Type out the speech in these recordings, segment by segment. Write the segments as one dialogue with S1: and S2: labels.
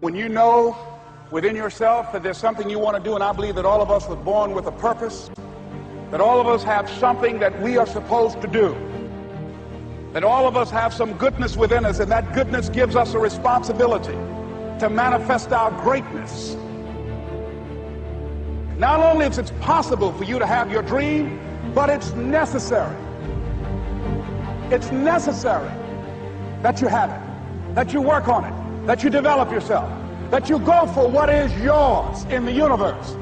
S1: When you know within yourself that there's something you want to do, and I believe that all of us were born with a purpose, that all of us have something that we are supposed to do, that all of us have some goodness within us, and that goodness gives us a responsibility to manifest our greatness. Not only is it possible for you to have your dream, but it's necessary. It's necessary that you have it, that you work on it, that you develop yourself, that you go for what is yours in the universe.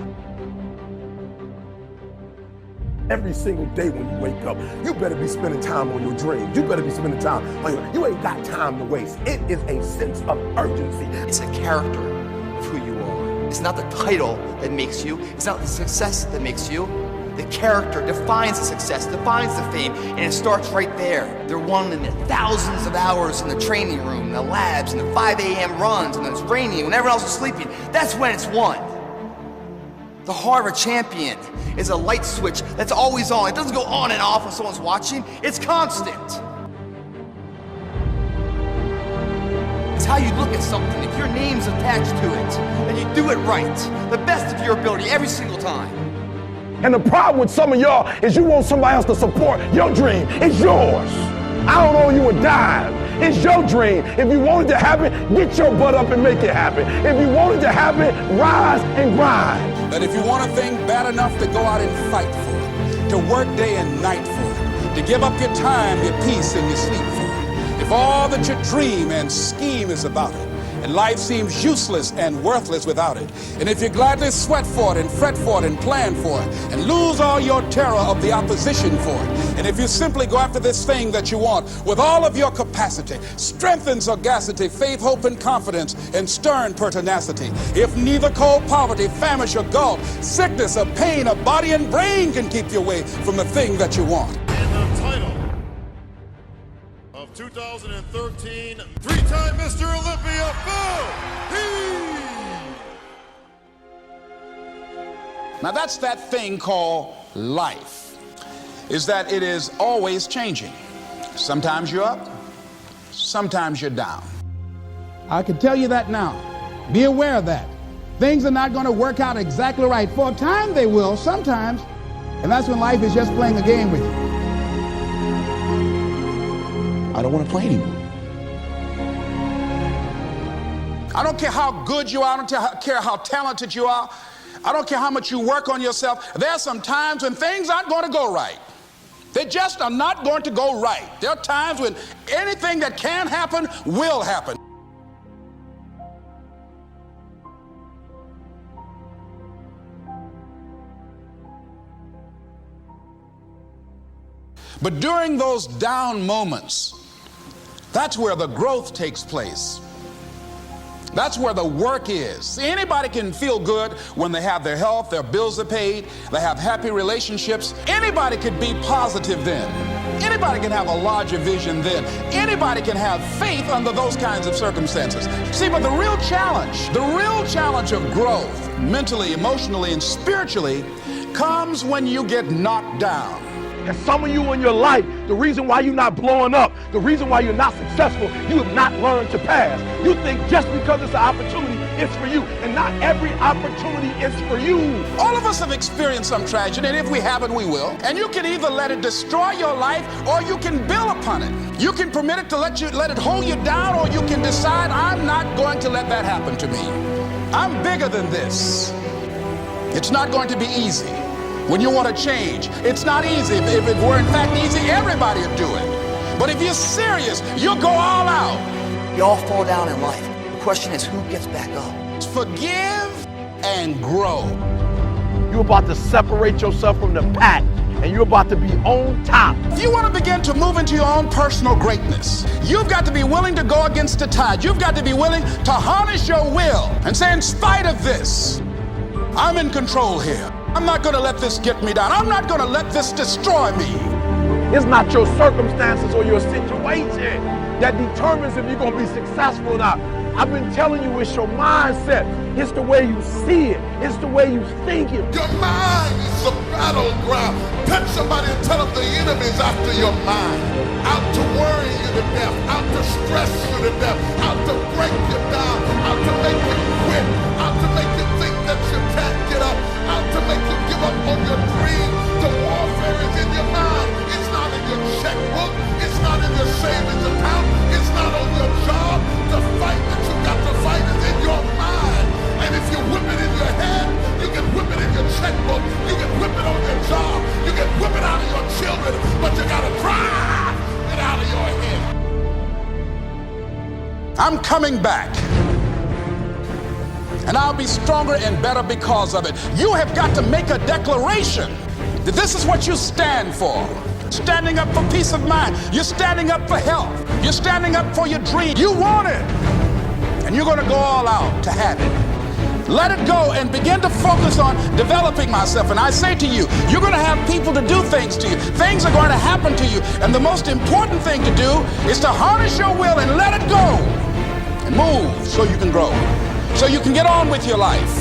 S2: Every single day when you wake up, you better be spending time on your dreams. You better be spending time on you ain't got time to waste. It is a sense of urgency.
S3: It's a character of who you are. It's not the title that makes you. It's not the success that makes you. The character defines the success, defines the fame, and it starts right there. They're won in the thousands of hours in the training room, in the labs, in the 5 a.m. runs, and it's raining when everyone else is sleeping. That's when it's won. The heart of a champion is a light switch that's always on. It doesn't go on and off when someone's watching. It's constant. It's how you look at something. If your name's attached to it, and you do it right, the best of your ability every single time.
S2: And the problem with some of y'all is you want somebody else to support your dream. It's yours. I don't owe you a dime. It's your dream. If you want it to happen, get your butt up and make it happen. If you want it to happen, rise and grind.
S1: That if you want a thing bad enough to go out and fight for it, to work day and night for it, to give up your time, your peace, and your sleep for it, if all that you dream and scheme is about it, and life seems useless and worthless without it, and if you gladly sweat for it and fret for it and plan for it and lose all your terror of the opposition for it, and if you simply go after this thing that you want with all of your capacity, strength and sagacity, faith, hope, and confidence, and stern pertinacity, if neither cold poverty, famish, or gulf, sickness or pain of body and brain can keep you away from the thing that you want.
S4: And the title of 2013, three-time Mr. Olympia,
S1: Now that's that thing called life, is that it is always changing. Sometimes you're up, sometimes you're down. I can tell you that now. Be aware of that. Things are not going to work out exactly right. For a time they will, sometimes, and that's when life is just playing a game with you. I don't want to play anymore. I don't care how good you are, I don't care how talented you are, I don't care how much you work on yourself. There are some times when things aren't going to go right. They just are not going to go right. There are times when anything that can happen will happen. But during those down moments, that's where the growth takes place. That's where the work is. See, anybody can feel good when they have their health, their bills are paid, they have happy relationships. Anybody could be positive then. Anybody can have a larger vision then. Anybody can have faith under those kinds of circumstances. See, but the real challenge of growth, mentally, emotionally, and spiritually, comes when you get knocked down.
S2: And some of you in your life, the reason why you're not blowing up, the reason why you're not successful, you have not learned to pass. You think just because it's an opportunity, it's for you. And not every opportunity is for you.
S1: All of us have experienced some tragedy, and if we haven't, we will. And you can either let it destroy your life, or you can build upon it. You can permit it to let it hold you down, or you can decide, I'm not going to let that happen to me. I'm bigger than this. It's not going to be easy. When you want to change, it's not easy. If it were in fact easy, everybody would do it. But if you're serious, you'll go all out.
S3: We all fall down in life. The question is, who gets back up?
S1: Forgive and grow.
S2: You're about to separate yourself from the pack, and you're about to be on top.
S1: If you want to begin to move into your own personal greatness, you've got to be willing to go against the tide. You've got to be willing to harness your will and say, in spite of this, I'm in control here. I'm not going to let this get me down. I'm not going to let this destroy me.
S2: It's not your circumstances or your situation that determines if you're going to be successful or not. I've been telling you, it's your mindset. It's the way you see it. It's the way you think it.
S4: Your mind is the battleground. Touch somebody and tell them the enemy's after your mind. Out to worry you to death. Out to stress you to death. Out to break you down. Out to make you
S1: coming back. And I'll be stronger and better because of it. You have got to make a declaration that this is what you stand for. Standing up for peace of mind. You're standing up for health. You're standing up for your dream. You want it. And you're going to go all out to have it. Let it go and begin to focus on developing myself. And I say to you, you're going to have people to do things to you. Things are going to happen to you. And the most important thing to do is to harness your will and let it go. And move so you can grow. So you can get on with your life.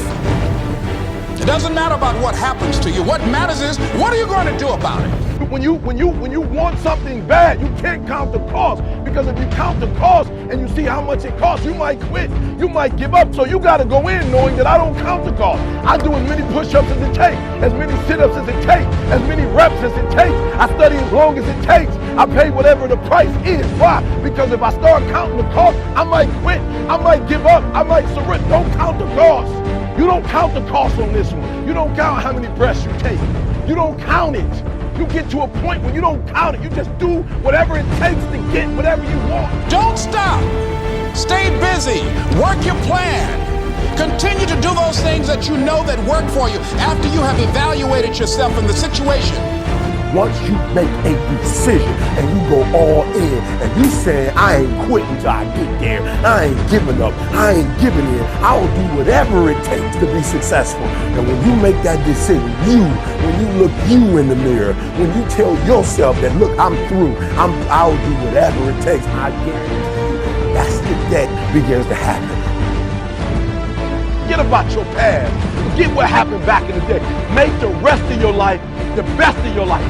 S1: It doesn't matter about what happens to you. What matters is, what are you going to do about it?
S2: When you want something bad, you can't count the cost, because if you count the cost and you see how much it costs, you might quit, you might give up. So you got to go in knowing that I don't count the cost. I do as many push-ups as it takes, as many sit-ups as it takes, as many reps as it takes. I study as long as it takes. I pay whatever the price is. Why? Because if I start counting the cost, I might quit, I might give up, I might surrender. Don't count the cost. You don't count the cost on this one. You don't count how many breaths you take. You don't count it. You get to a point where you don't count it. You just do whatever it takes to get whatever you want.
S1: Don't stop. Stay busy. Work your plan. Continue to do those things that you know that work for you after you have evaluated yourself in the situation.
S2: Once you make a decision and you go all in and you say, I ain't quitting till I get there, I ain't giving up, I ain't giving in, I'll do whatever it takes to be successful. And when you make that decision, when you look you in the mirror, when you tell yourself that, look, I'm through, I'll do whatever it takes, I guarantee you, that's the day begins to happen. Forget about your past. Forget what happened back in the day. Make the rest of your life the best of your life.